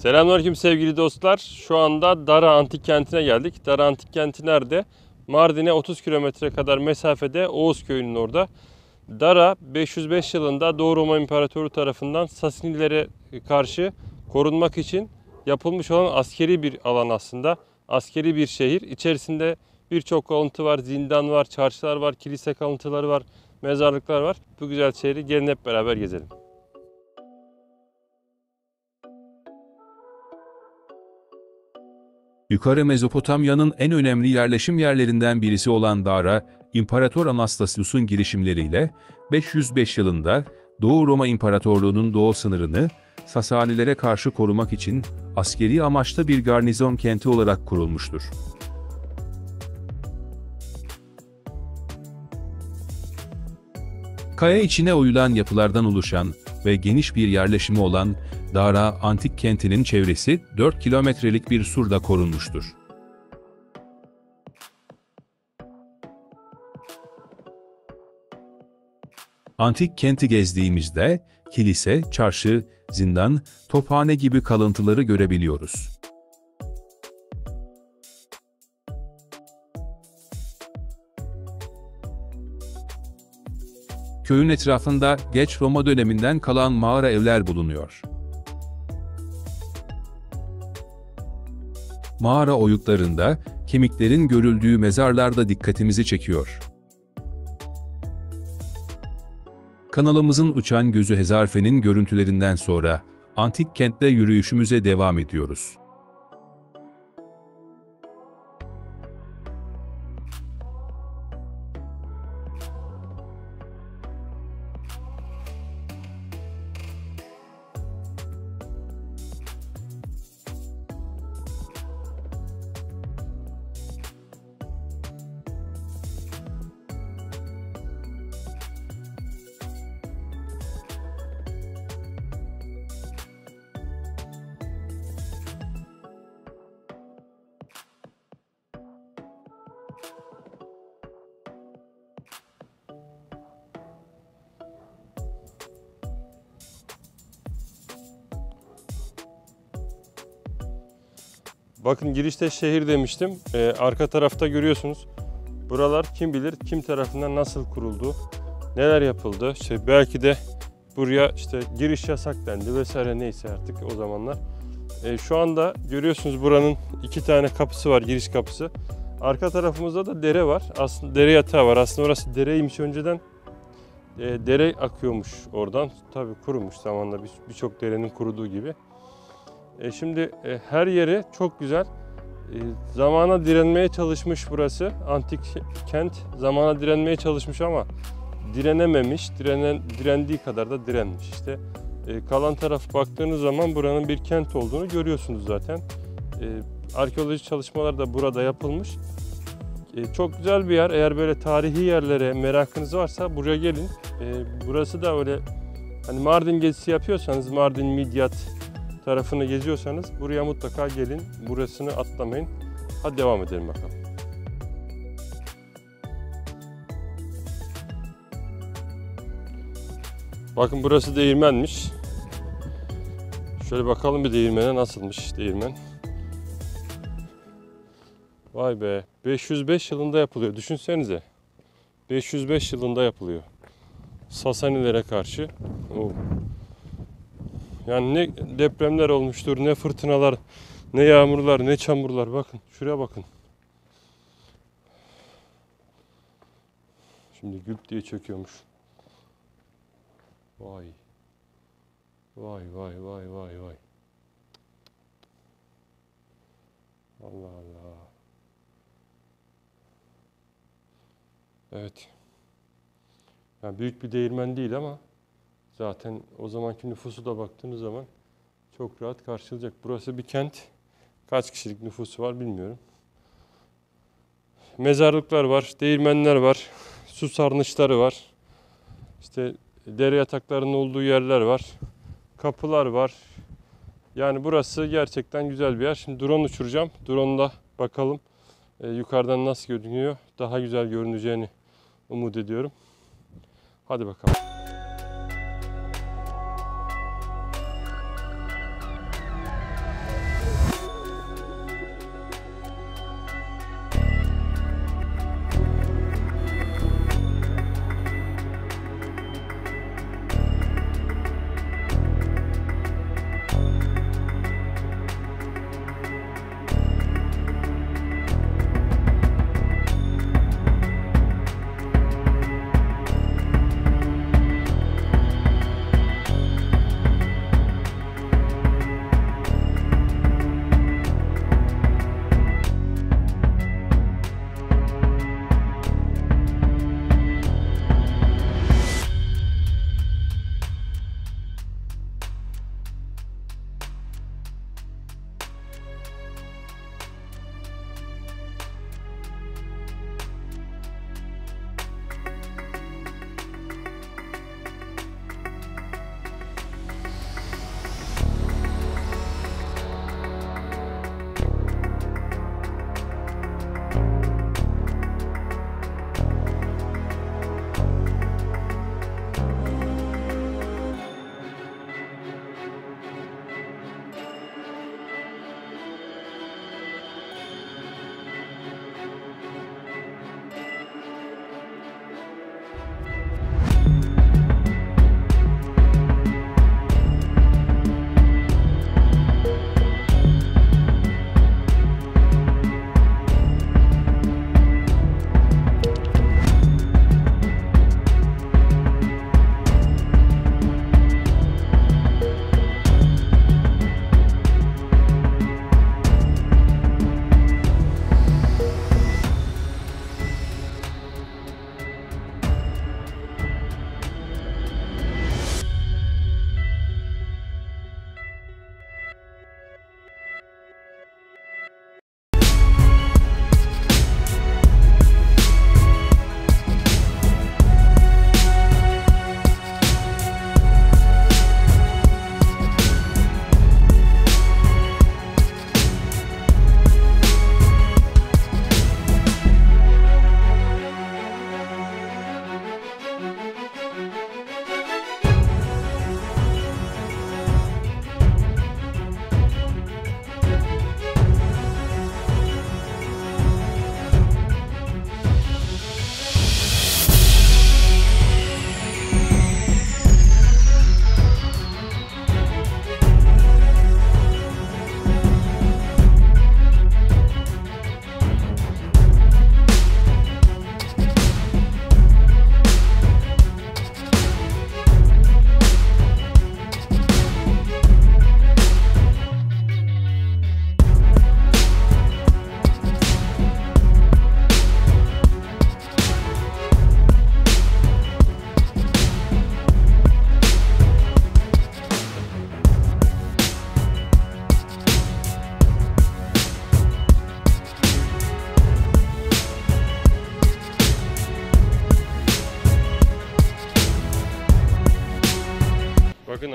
Selamünaleyküm sevgili dostlar. Şu anda Dara Antik Kenti'ne geldik. Dara Antik Kenti nerede? Mardin'e 30 kilometre kadar mesafede, Oğuz Köyü'nün orada. Dara 505 yılında Doğu Roma İmparatoru tarafından Sasanilere karşı korunmak için yapılmış olan askeri bir alan aslında. Askeri bir şehir. İçerisinde birçok kalıntı var, zindan var, çarşılar var, kilise kalıntıları var, mezarlıklar var. Bu güzel şehri gelin hep beraber gezelim. Yukarı Mezopotamya'nın en önemli yerleşim yerlerinden birisi olan Dara, İmparator Anastasius'un girişimleriyle 505 yılında Doğu Roma İmparatorluğu'nun doğu sınırını Sasanilere karşı korumak için askeri amaçlı bir garnizon kenti olarak kurulmuştur. Kaya içine oyulan yapılardan oluşan ve geniş bir yerleşimi olan Dara Antik Kenti'nin çevresi 4 kilometrelik bir surda korunmuştur. Antik kenti gezdiğimizde kilise, çarşı, zindan, tophane gibi kalıntıları görebiliyoruz. Köyün etrafında geç Roma döneminden kalan mağara evler bulunuyor. Mağara oyuklarında kemiklerin görüldüğü mezarlar da dikkatimizi çekiyor. Kanalımızın uçan gözü Hezarfen'in görüntülerinden sonra antik kentte yürüyüşümüze devam ediyoruz. Bakın girişte şehir demiştim. Arka tarafta görüyorsunuz. Buralar kim bilir kim tarafından nasıl kuruldu, neler yapıldı. Belki de buraya giriş yasak dendi vesaire, neyse artık o zamanlar. Şu anda görüyorsunuz buranın 2 tane kapısı var, giriş kapısı. Arka tarafımızda da dere var. Aslında dere yatağı var. Aslında orası dereymiş önceden. Dere akıyormuş oradan. Tabii kurumuş zamanla, birçok derenin kuruduğu gibi. Şimdi her yeri çok güzel. Zamana direnmeye çalışmış burası. Antik kent zamana direnmeye çalışmış ama direnememiş. Direndiği kadar da direnmiş. Kalan taraf baktığınız zaman buranın bir kent olduğunu görüyorsunuz zaten. Arkeolojik çalışmalar da burada yapılmış. Çok güzel bir yer. Eğer böyle tarihi yerlere merakınız varsa buraya gelin. Burası da öyle, hani Mardin gezisi yapıyorsanız, Mardin, Midyat tarafını geziyorsanız buraya mutlaka gelin. Burasını atlamayın. Hadi devam edelim bakalım. Bakın burası değirmenmiş. Şöyle bakalım bir değirmene, nasılmış değirmen. Vay be, 505 yılında yapılıyor. Düşünsenize. 505 yılında yapılıyor. Sasanilere karşı. Yani ne depremler olmuştur, ne fırtınalar, ne yağmurlar, ne çamurlar. Bakın, şuraya bakın. Şimdi güp diye çöküyormuş. Vay. Vay vay vay vay vay. Allah Allah. Evet. Yani büyük bir değirmen değil ama zaten o zamanki nüfusu da baktığınız zaman çok rahat karşılayacak. Burası bir kent. Kaç kişilik nüfusu var bilmiyorum. Mezarlıklar var, değirmenler var, su sarnıçları var. Dere yataklarının olduğu yerler var. Kapılar var. Yani burası gerçekten güzel bir yer. Şimdi drone uçuracağım. Drone'da bakalım yukarıdan nasıl görünüyor. Daha güzel görüneceğini umut ediyorum. Hadi bakalım.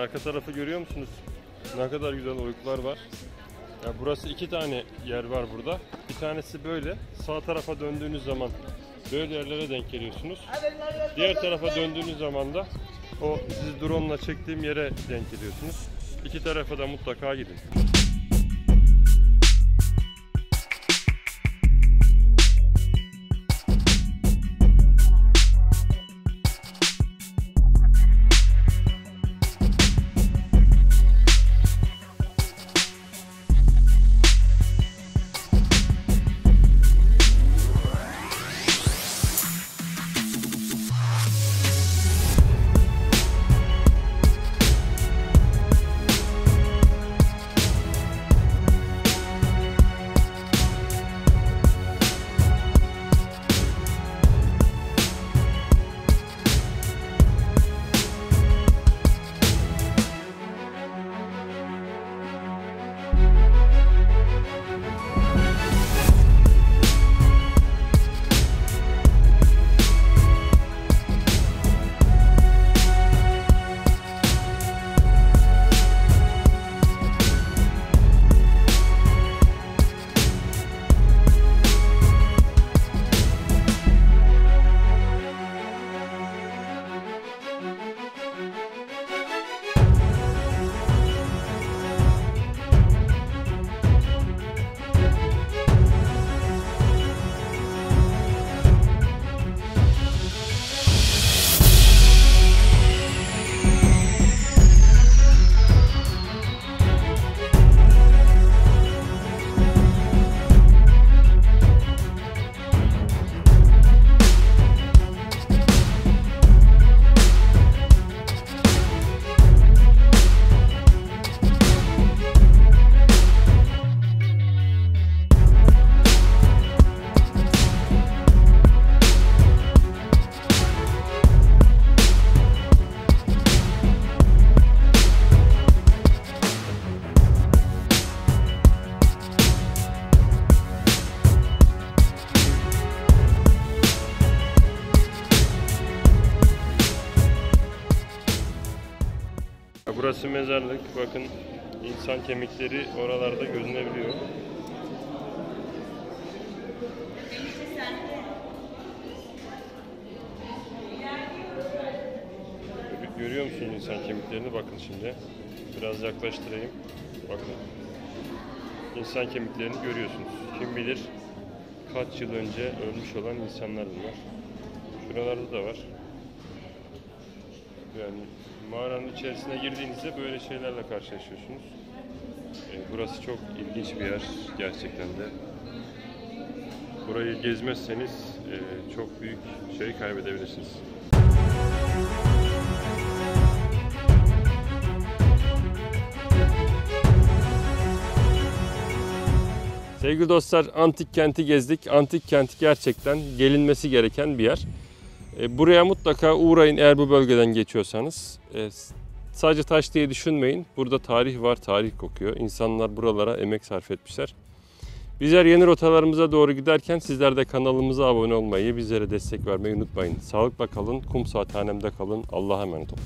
arka tarafı görüyor musunuz? Ne kadar güzel oyuklar var. Ya burası 2 tane yer var burada. Bir tanesi böyle. Sağ tarafa döndüğünüz zaman böyle yerlere denk geliyorsunuz. Diğer tarafa döndüğünüz zaman da o sizi drone ile çektiğim yere denk geliyorsunuz. İki tarafa da mutlaka gidin. Burası mezarlık. Bakın insan kemikleri oralarda görünebiliyor. Görüyor musunuz insan kemiklerini? Bakın şimdi. Biraz yaklaştırayım. Bakın. İnsan kemiklerini görüyorsunuz. Kim bilir kaç yıl önce ölmüş olan insanlar bunlar. Şuralarda da var. Yani mağaranın içerisine girdiğinizde böyle şeylerle karşılaşıyorsunuz. Burası çok ilginç bir yer gerçekten de. Burayı gezmezseniz çok büyük şey kaybedebilirsiniz. Sevgili dostlar, antik kenti gezdik. Antik kent gerçekten gelinmesi gereken bir yer. Buraya mutlaka uğrayın eğer bu bölgeden geçiyorsanız. Sadece taş diye düşünmeyin. Burada tarih var, tarih kokuyor. İnsanlar buralara emek sarf etmişler. Bizler yeni rotalarımıza doğru giderken sizler de kanalımıza abone olmayı, bizlere destek vermeyi unutmayın. Sağlıkla kalın, kum saathanemde kalın. Allah'a emanet olun.